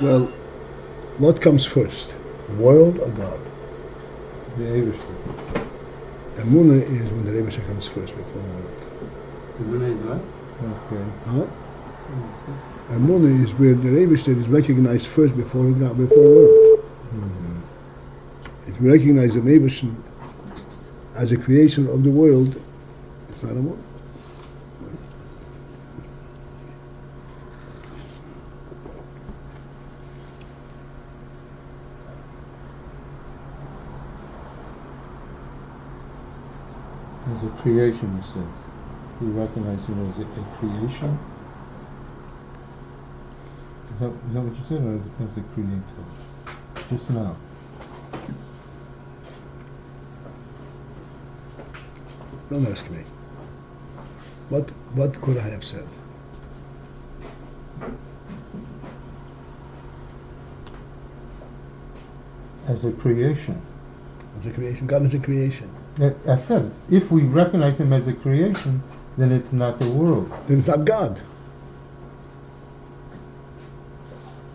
Well, what comes first, world or God? The Eibishter. Emunah is when the Rebbe comes first before world. Emunah is what? Okay. Huh? Emunah is where the Rebbe is recognized first before God, before world. Mm-hmm. If you recognize the Rebbe as a creation of the world, it's not Emunah. As a creation, you said. You recognize him as a creation? Is that what you said, or as a creator? Just now. Don't ask me. What could I have said? As a creation. As a creation. God is a creation. I said, if we recognize him as a creation, then it's not the world. Then it's not God.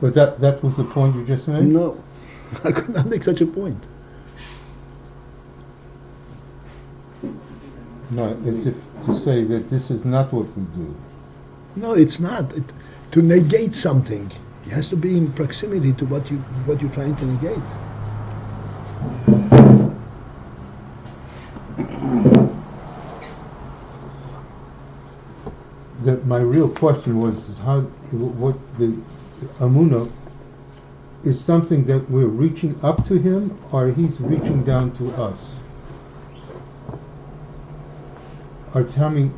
But that was the point you just made? No. I could not make such a point. No, as if to say that this is not what we do. No, it's not. To negate something, it has to be in proximity to what you're trying to negate. My real question was what the Amunah is something that we're reaching up to him, or he's reaching down to us. Or it's happening.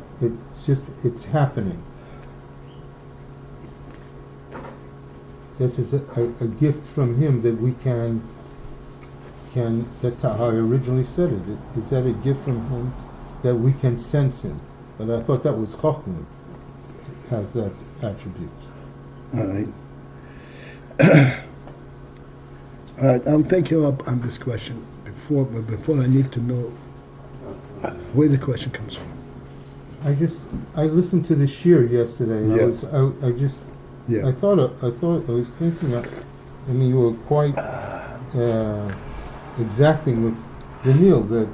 This is a gift from him that we can. That's how I originally said it. Is that a gift from him that we can sense him? But I thought that was chochmah. It has that attribute. All right. All right. I'll take you up on this question before I need to know where the question comes from. I listened to the shir yesterday. And Yeah. I thought I was thinking. I mean, you were quite exacting with Daniel that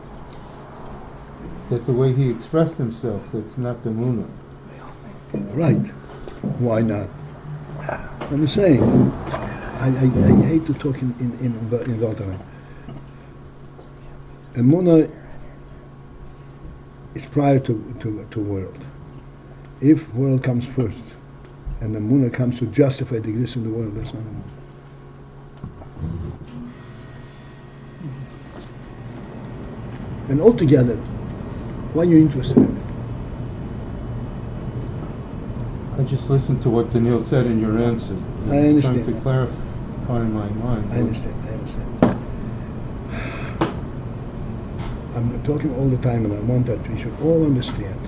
the way he expressed himself, that's not the Munah. Right. Why not? I'm saying, I hate to talk in Valtana. Emunah is prior to world. If world comes first, and the Emunah comes to justify the existence of the world, that's not Emunah. And altogether, why are you interested in it? I just listened to what Daniel said in your answer. I understand. Trying to clarify in my mind. I understand. I'm talking all the time, and I want that we should all understand.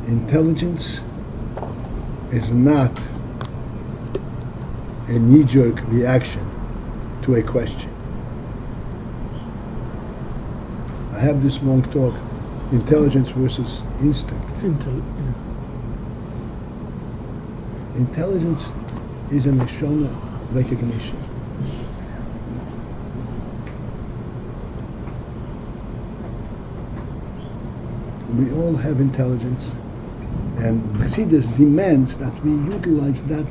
Intelligence is not a knee-jerk reaction to a question. I have this long talk, intelligence versus instinct. Intelligence is a neshama recognition. We all have intelligence, and Chassidus demands that we utilize that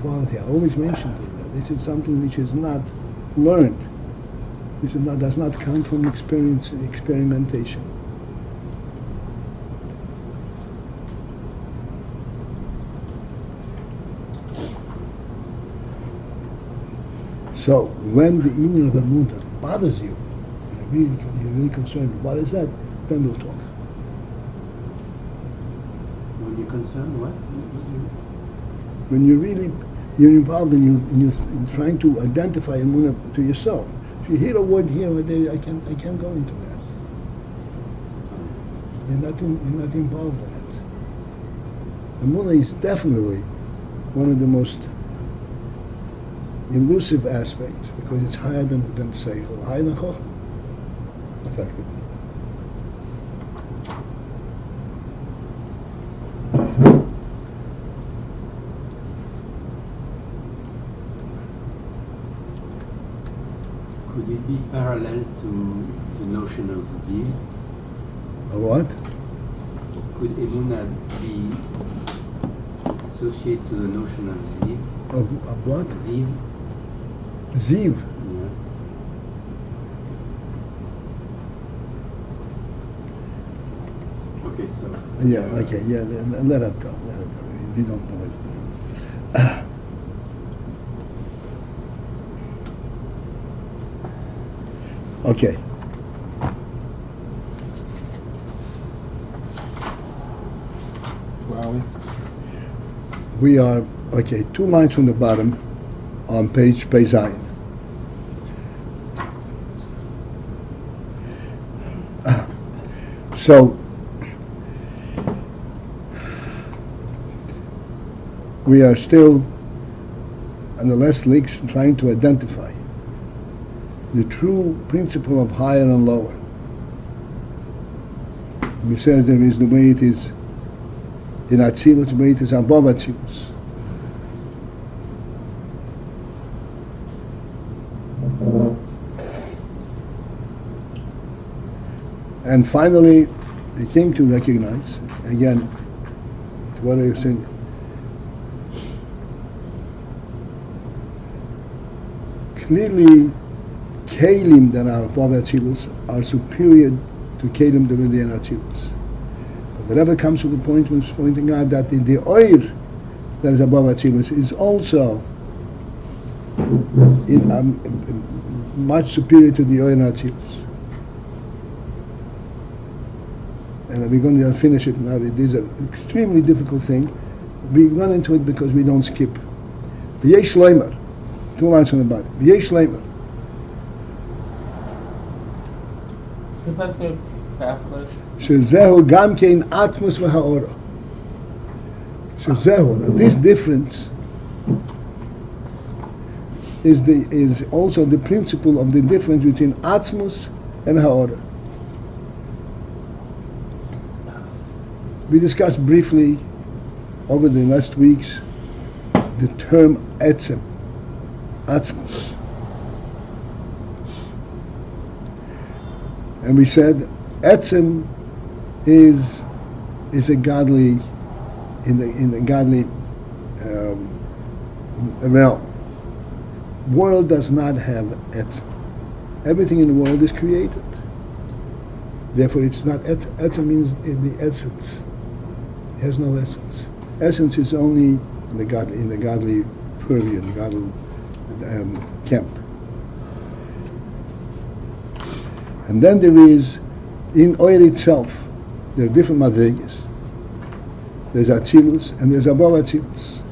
quality. I always mention that this is something which is not learned. Does not come from experimentation. So when the inyan of Emunah bothers you, you're really concerned, what is that? Then we'll talk. When you're concerned, what? When you're involved in trying to identify Emunah to yourself. If you hear a word here or there, I can't go into that. You're not involved in it. Emunah is definitely one of the most elusive aspects because it's higher than seichel, higher than chochmah, effectively. Could it be parallel to the notion of Ziv? A what? Could Emunah be associated to the notion of Ziv? Of what? Ziv? Ziv. Yeah. Okay, so. Yeah, okay, yeah, let it go. We don't know it. Okay. Wow. We are, okay, 2 lines from the bottom on page p87. So, we are still, on the last leaks, trying to identify the true principle of higher and lower. We said there is the way it is in Atzilus, the way it is above Atzilus. And finally, they came to recognize, again, to what I was saying, clearly Kelim that are above Atzilus are superior to Kelim that are in Atzilus. But the Rebbe comes to the point of pointing out that the oir that is above Atzilus is also much superior to the oir in Atzilus. And we're going to finish it now. It is an extremely difficult thing. We run into it because we don't skip. V'yesh leimer, 2 lines on the bottom. V'yesh leimer. Shezehu gam kein atmos v'ha'ora. Shezehu, that this difference is also the principle of the difference between atmos and ha'ora. We discussed briefly over the last weeks the term etzem, atmos. And we said etzem is a godly in the godly realm. World does not have etzem. Everything in the world is created. Therefore, it's not etzem means the essence. It has no essence. Essence is only in the godly purview, in the godly camp. And then there is, in oil itself, there are different madrigas. There's Atzilus and there's above Atzilus.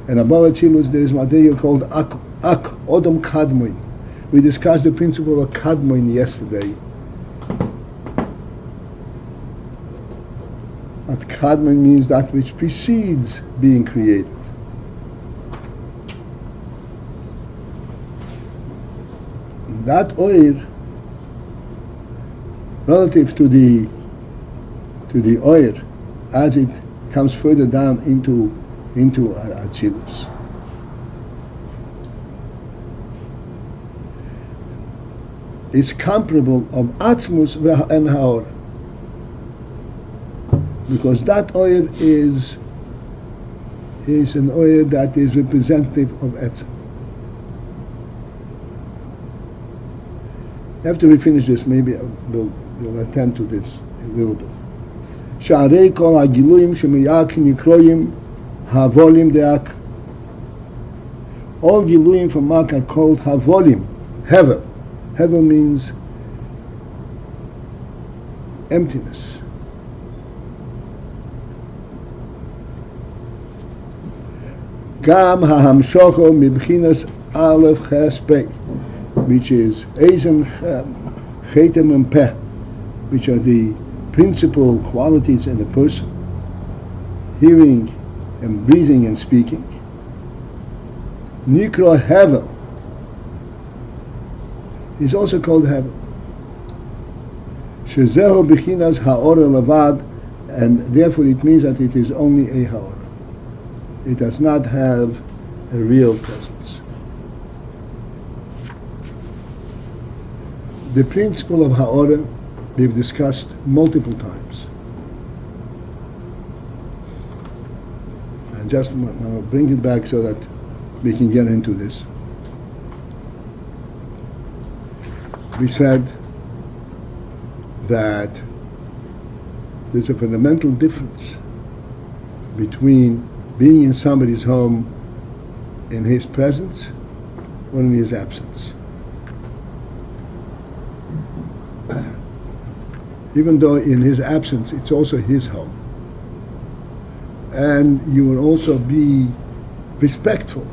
And above Atzilus there is madriga called Ak, Odom Kadmoin. We discussed the principle of Kadmoin yesterday. That Kadmoin means that which precedes being created. That oil, relative to the oil, as it comes further down into Atzilus, is comparable of Atzmus and Haor, because that oil is an oil that is representative of Etzem. After we finish this, maybe we'll attend to this a little bit. Sha'arei kol ha'giluyim shemiyak nikroyim havolim de'ak. All giluyim from Mak are called havolim, hevel. Hevel means emptiness. Gam ha'hamshocho mibchinas aleph ches pei, which is Eizem, Chetem, and Peh, which are the principal qualities in a person, hearing and breathing and speaking. Nikro Hevel is also called Hevel. Shezeho Bechinas Ha'ora Lavad, and therefore it means that it is only a Ha'ora. It does not have a real presence. The principle of ha'ora we've discussed multiple times. And just I'll bring it back so that we can get into this. We said that there's a fundamental difference between being in somebody's home in his presence or in his absence. Even though in his absence it's also his home. And you will also be respectful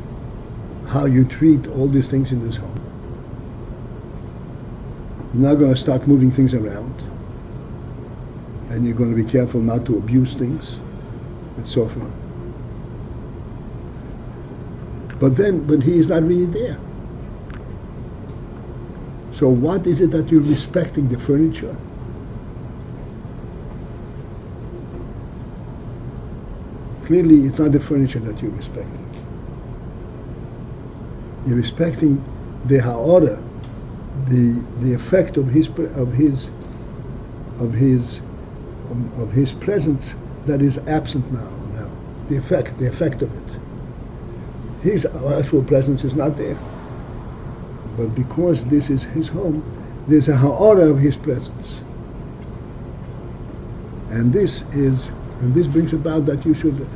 how you treat all these things in this home. You're not going to start moving things around, and you're going to be careful not to abuse things and so forth. But he is not really there. So what is it that you're respecting? The furniture? Clearly, it's not the furniture that you're respecting. You're respecting the ha'ora, the effect of his presence that is absent now. The effect of it. His actual presence is not there. But because this is his home, there's a ha'ora of his presence. And this brings about that you should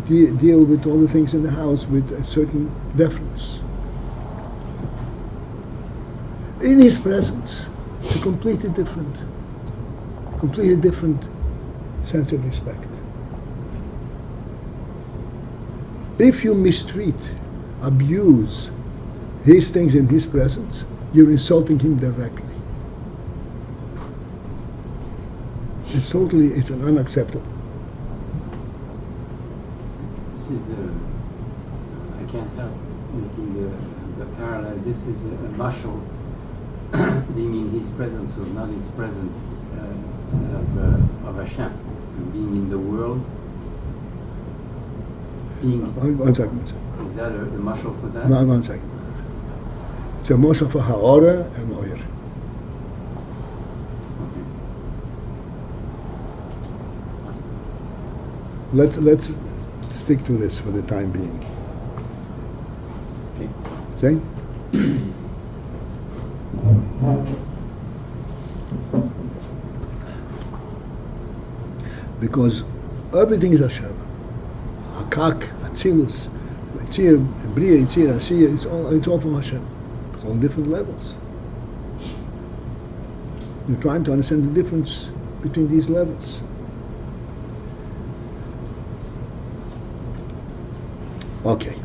deal with all the things in the house with a certain deference. In his presence, it's a completely different sense of respect. If you mistreat, abuse his things in his presence, you're insulting him directly. It's unacceptable. This is I can't help making the parallel. This is a mashal being in his presence or not his presence of Hashem, and being in the world. One second. Is that a mashal for that? No, 1 second. It's a mashal for ha'ora and oyer. Let's stick to this for the time being. Okay? Because everything is Hashem. Hakak, Atzilus, Yitzir, Bria, Yitzir, Asiya, it's all from Hashem. It's all different levels. You're trying to understand the difference between these levels. Okay.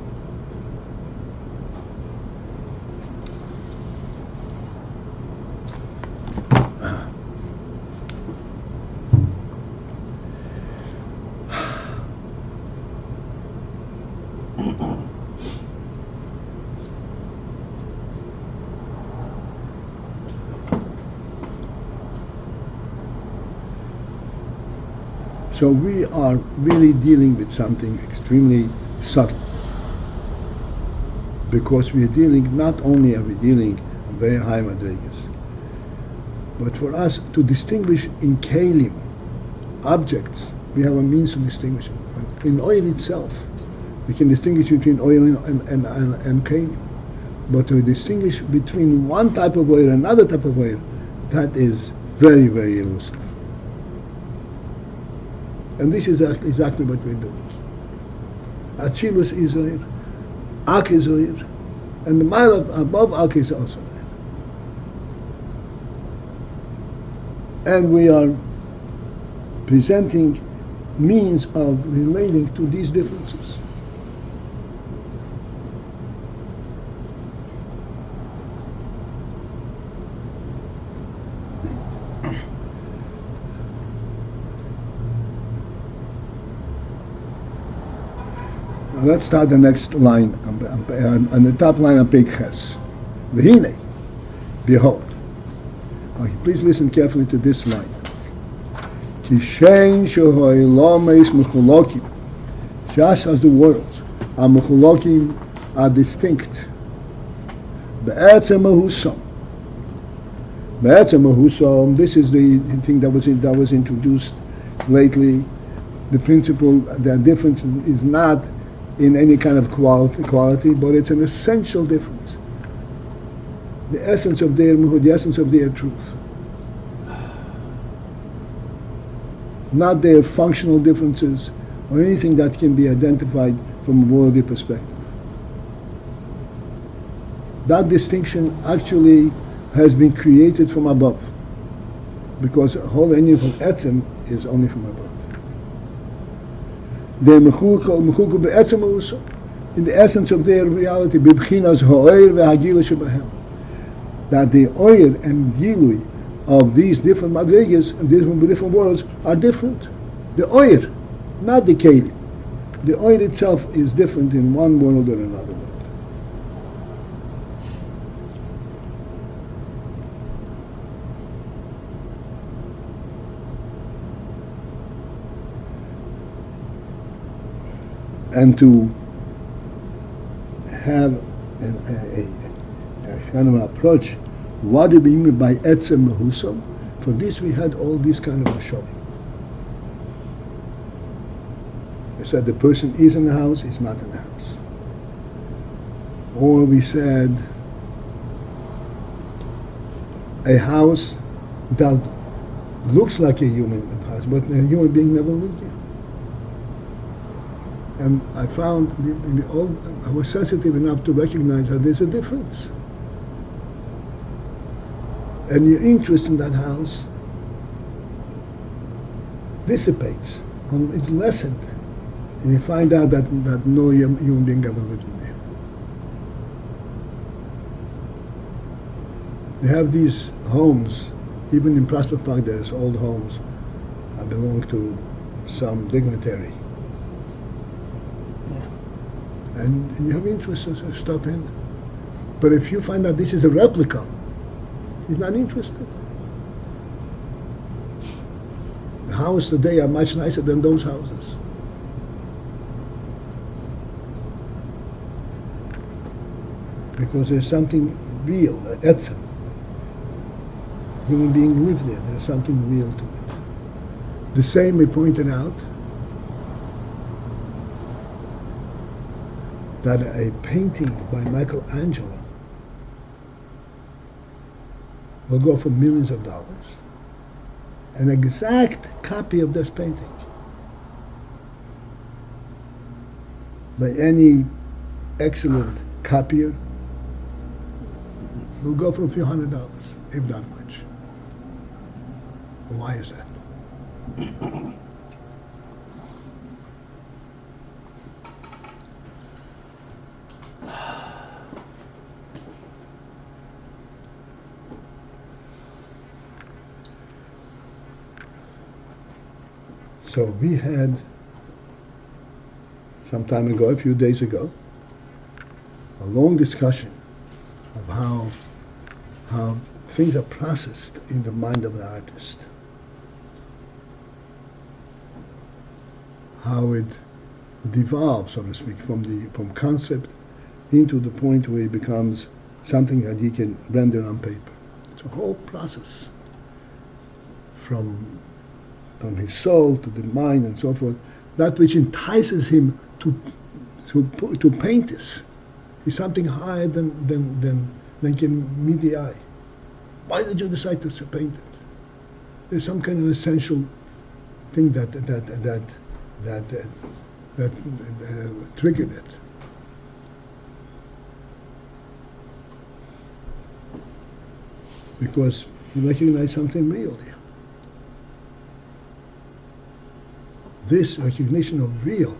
So we are really dealing with something extremely subtle, because we are dealing, not only are we dealing on very high madrigas, but for us to distinguish in kelim, objects, we have a means to distinguish it. In oil itself, we can distinguish between oil and kelim, but to distinguish between one type of oil and another type of oil, that is very, very elusive. And this is exactly what we're doing. Atzilus is oil, Ak is oil, and the mile above Ak is also oil. And we are presenting means of relating to these differences. Let's start the next line, on the top line of Pei Ches. V'hinei, behold. Okay, please listen carefully to this line. Kishen shehoilomeis mechulokim, just as the worlds are mechulokim, are distinct. Be'etzem mahusam, This is the thing that was introduced lately. The principle, the difference is not in any kind of quality, but it's an essential difference. The essence of their muhud, the essence of their truth. Not their functional differences or anything that can be identified from a worldly perspective. That distinction actually has been created from above, because the whole inyan of etzem is only from above. In the essence of their reality, that the oyer and gilui of these different madrigas and different worlds are different. The oyer, not the kelim. The oyer itself is different in one world or another world. And to have a kind of an approach, what do we mean by etzem mehusam? For this we had all these kind of RASHAB. We said the person is in the house, is not in the house. Or we said a house that looks like a human house, but a human being never lived here. And I found I was sensitive enough to recognize that there's a difference. And your interest in that house dissipates, and it's lessened. And you find out that no human being ever lived in there. You have these homes, even in Prospect Park there's old homes that belong to some dignitary. And you have interest to stop in. But if you find out this is a replica, he's not interested. The houses today are much nicer than those houses. Because there's something real, etzem. Human being live there, there's something real to it. The same we pointed out, that a painting by Michelangelo will go for millions of dollars. An exact copy of this painting by any excellent copier will go for a few $100s, if not much. Why is that? So we had, some time ago, a few days ago, a long discussion of how things are processed in the mind of the artist. How it devolves, so to speak, from concept into the point where it becomes something that he can render on paper. It's a whole process from his soul to the mind and so forth. That which entices him to paint this is something higher than can meet the eye. Why did you decide to paint it? There's some kind of essential thing that triggered it. Because you recognize something real here. This recognition of real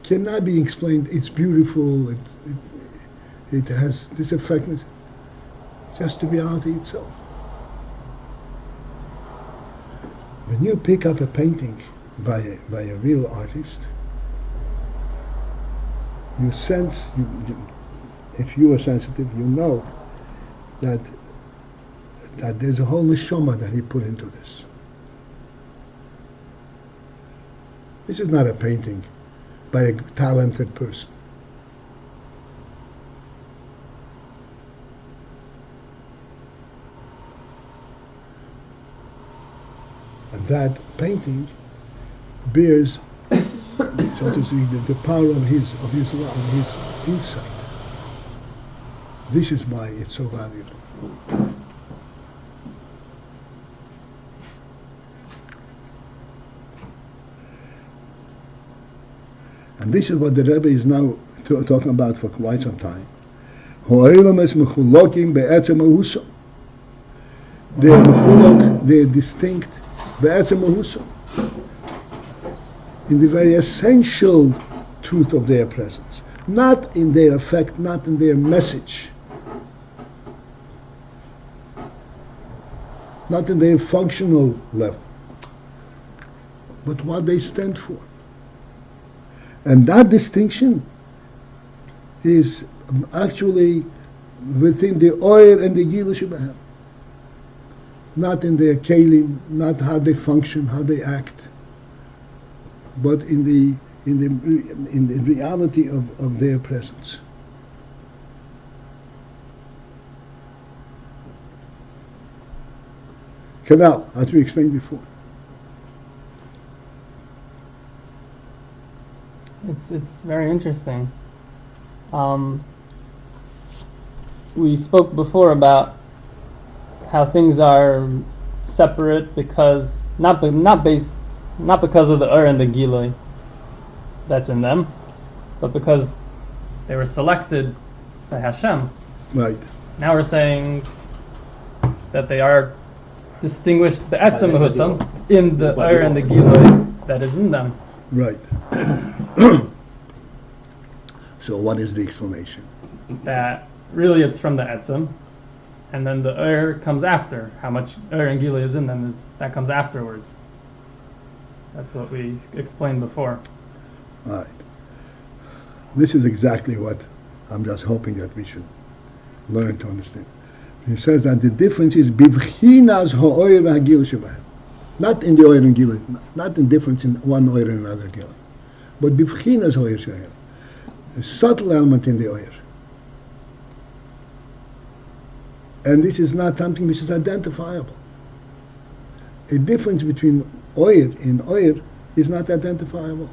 cannot be explained. It's beautiful. It has this effect. Just the reality itself. When you pick up a painting by a real artist, you sense. If you are sensitive, you know that there's a whole neshama that he put into this. This is not a painting by a talented person. And that painting bears, so to speak, the power of his love, of his insight. This is why it's so valuable. And this is what the Rebbe is now talking about for quite some time. They are distinct in the very essential truth of their presence, not in their effect, not in their message, not in their functional level, but what they stand for. And that distinction is actually within the oil and the gila shebahem, not in their kelim, not how they function, how they act, but in the reality of their presence. Canal, as we explained before. It's very interesting. We spoke before about how things are separate because not because of the Ur and the Gilui that's in them, but because they were selected by Hashem. Right. Now we're saying that they are distinguished, the Etzem Husam, in the Ur and the Gilui that is in them. Right. So what is the explanation? That really it's from the Etzem, and then the Ur comes after. How much Ur and Gilui is in them that comes afterwards. That's what we explained before. All right. This is exactly what I'm just hoping that we should learn to understand. He says that the difference is bivchinas ha'oyer v'hagil shebahem. Not in the oyer and gilui, not in difference in one oyer and another gilui, but bivchinas ha'oyer shebahem. A subtle element in the oyer. And this is not something which is identifiable. A difference between oyer and oyer is not identifiable.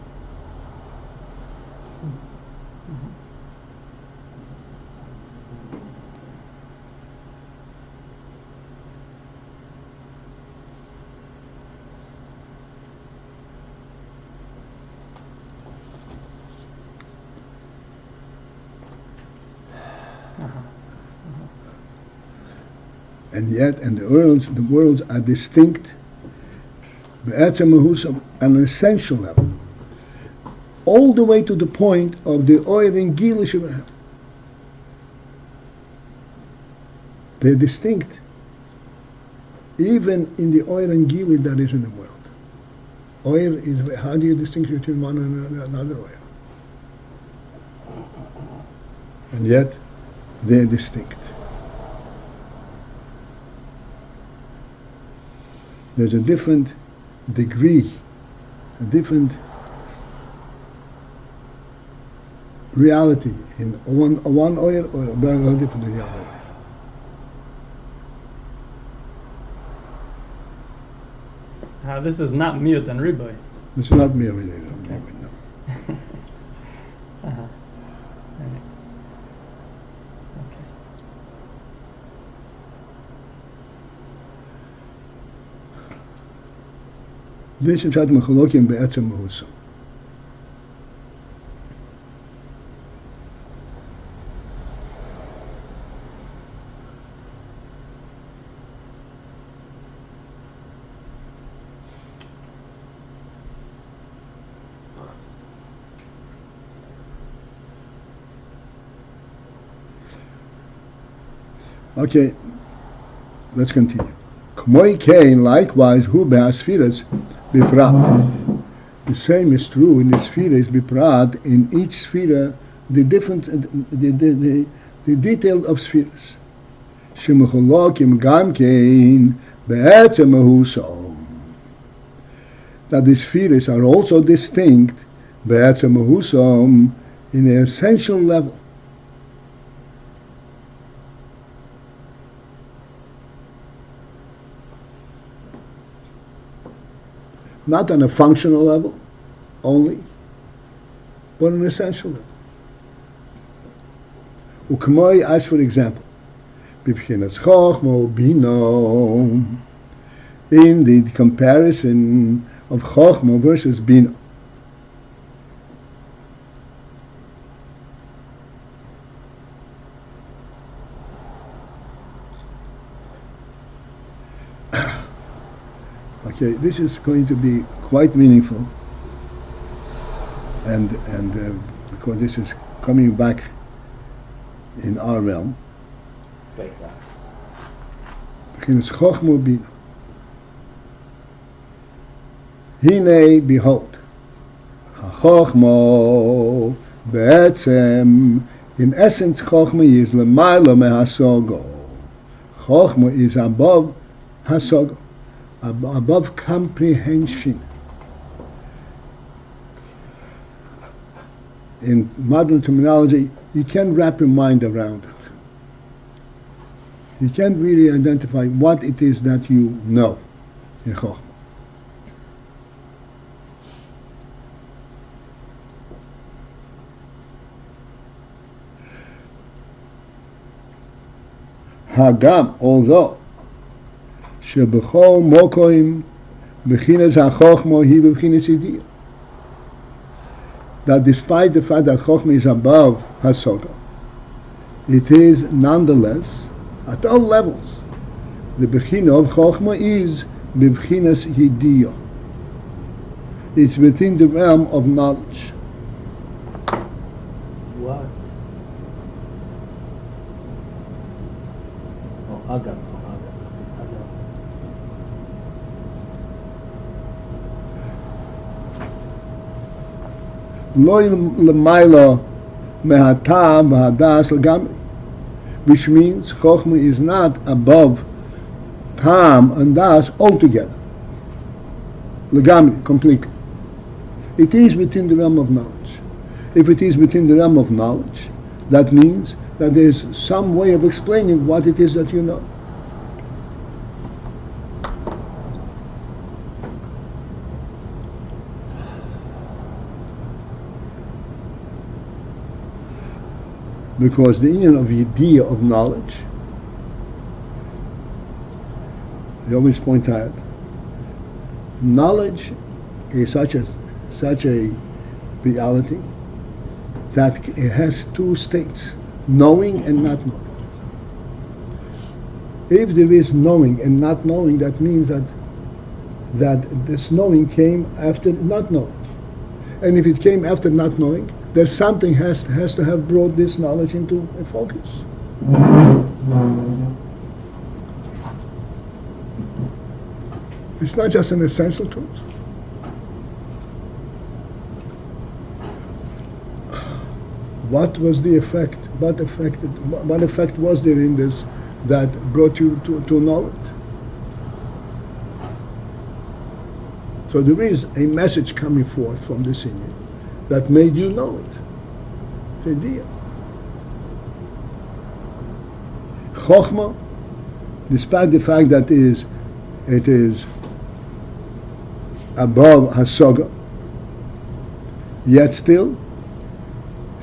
And yet, and the worlds are distinct, on an essential level, all the way to the point of the oil and gila shebahem. They're distinct, even in the oil and gila that is in the world. Oil is, how do you distinguish between one and another oil? And yet, they're distinct. There's a different degree, a different reality in one oil or very different in the other oil. This is not miyut and riboy. This is not mere related. Okay. No. Right. Okay. This is what mecholokim be'etzem mahusam. Okay, let's continue. K'moi kein, likewise, hu be'asfiras biprat. The same is true in the spheres biprat, in each sphere, the different, the detail of spheres. Shemecholokim gam kein be'etzem mahusam. That the spheres are also distinct be'etzem mahusam in an essential level. not on a functional level only, but on an essential level. Ukmoi, as for example, b'bchinas chochmah binah, in the comparison of chochmah versus binah. Okay, this is going to be quite meaningful, and because this is coming back in our realm. Because chochmah binah. Hine, behold, ha-chochmah be'etzem, in essence, chochmah is l'mayla me'hasogo. Chochmah is above hasogo, above comprehension. In modern terminology, you can't wrap your mind around it. You can't really identify what it is that you know in chochmah. Hagam, although shebechol mokoim bechinas hachochmah hi bechinas idiyah, that despite the fact that chochmah is above hasoga, it is nonetheless at all levels the bechina of chochmah is bechinas idiyah. It's within the realm of knowledge. What? Agam. Lo l'mayla mehatam v'hadas l'gamri, which means chochmah is not above tam and das altogether, l'gamri, completely. It is within the realm of knowledge. If it is within the realm of knowledge, that means that there is some way of explaining what it is that you know. Because the union of idea of knowledge, I always point out, knowledge is such a reality that it has two states, knowing and not knowing. If there is knowing and not knowing, that means that this knowing came after not knowing. And if it came after not knowing, there's something has to have brought this knowledge into a focus. It's not just an essential truth. What was the effect? What effect was there in this that brought you to know it? So there is a message coming forth from this union that made you know it. The idea. Chochmah, despite the fact that it is above hasoga, yet still,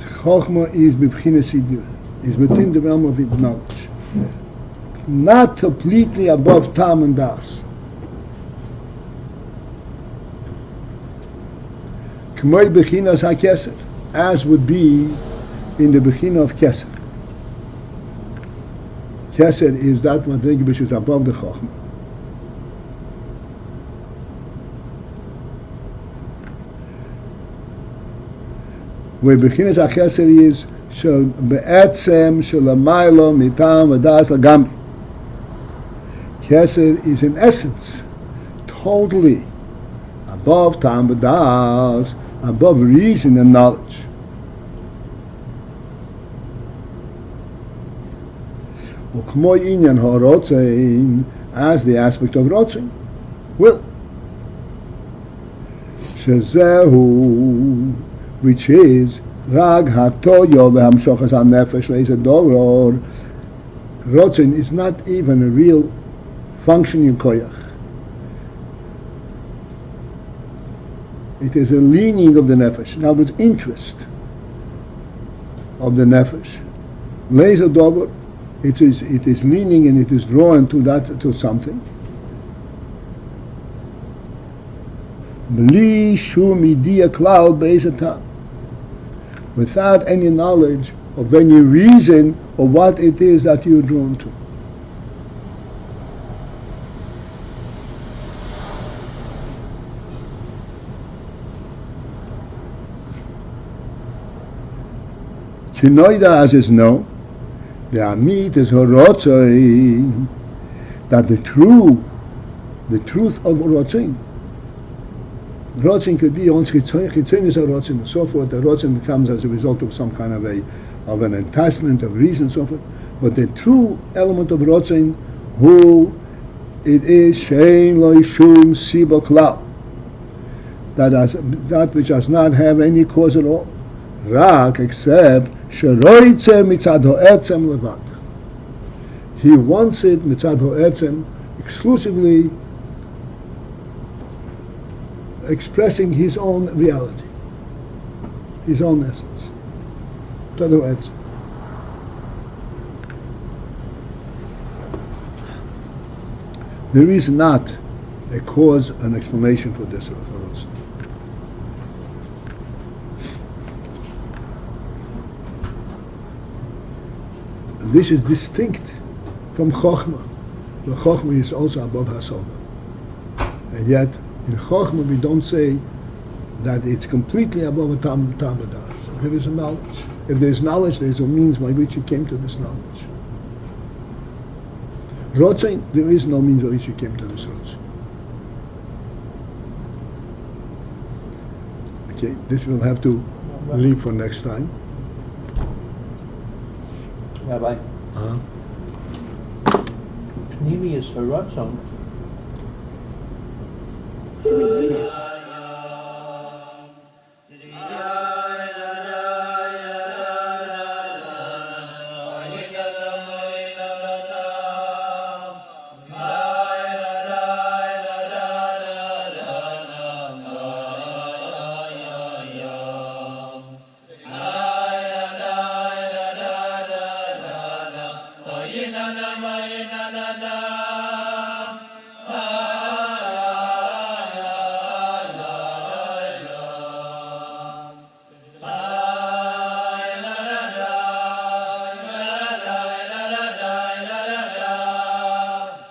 chochmah is b'bchinas idiyah, is within the realm of knowledge, not completely above tam and das. K'moi b'chinas ha-kesser, as would be in the b'china of kesser. Kesser is that one thing which is above the chochmah. Where b'chinas ha-kesser is shel be'etzem shel amaylo mitam v'das l'gamri. Kesser is in essence totally above tam v'das, above reason and knowledge. Ukmo inyan ha-Ratzon, as the aspect of Ratzon, will. Shezehu, which is rag ha-toyo v'hamshochas ha-nefesh le'ezeh doror. Ratzon is not even a real functioning koyach. It is a leaning of the nefesh. Now with interest of the nefesh. Laser dober, it is leaning and it is drawn to something. Bli shum idea klal be'ezatam. Without any knowledge of any reason of what it is that you're drawn to. Kinoida, as is known, the amit is Ratzon, that the truth of Ratzon. Ratzon could be on chitzon is a Ratzon and so forth. The Ratzon comes as a result of some kind of an enticement of reason and so forth. But the true element of Ratzon, who it is shein lo shum siba klal, that which does not have any cause at all, rak except sheroitze mitzad ha'etzem levad. He wants it mitzad ha'etzem exclusively, expressing his own reality, his own essence. Mitzad ha'etzem. There is not a cause and explanation for this. This is distinct from chochmah. The chochmah is also above hasoba. And yet, in chochmah we don't say that it's completely above a tamadas. There is a knowledge. If there is knowledge, there is a means by which you came to this knowledge. Ratzon, there is no means by which you came to this Ratzon. Okay, this we'll have to leave for next time. Rabbi, Pnimi is Ratzon.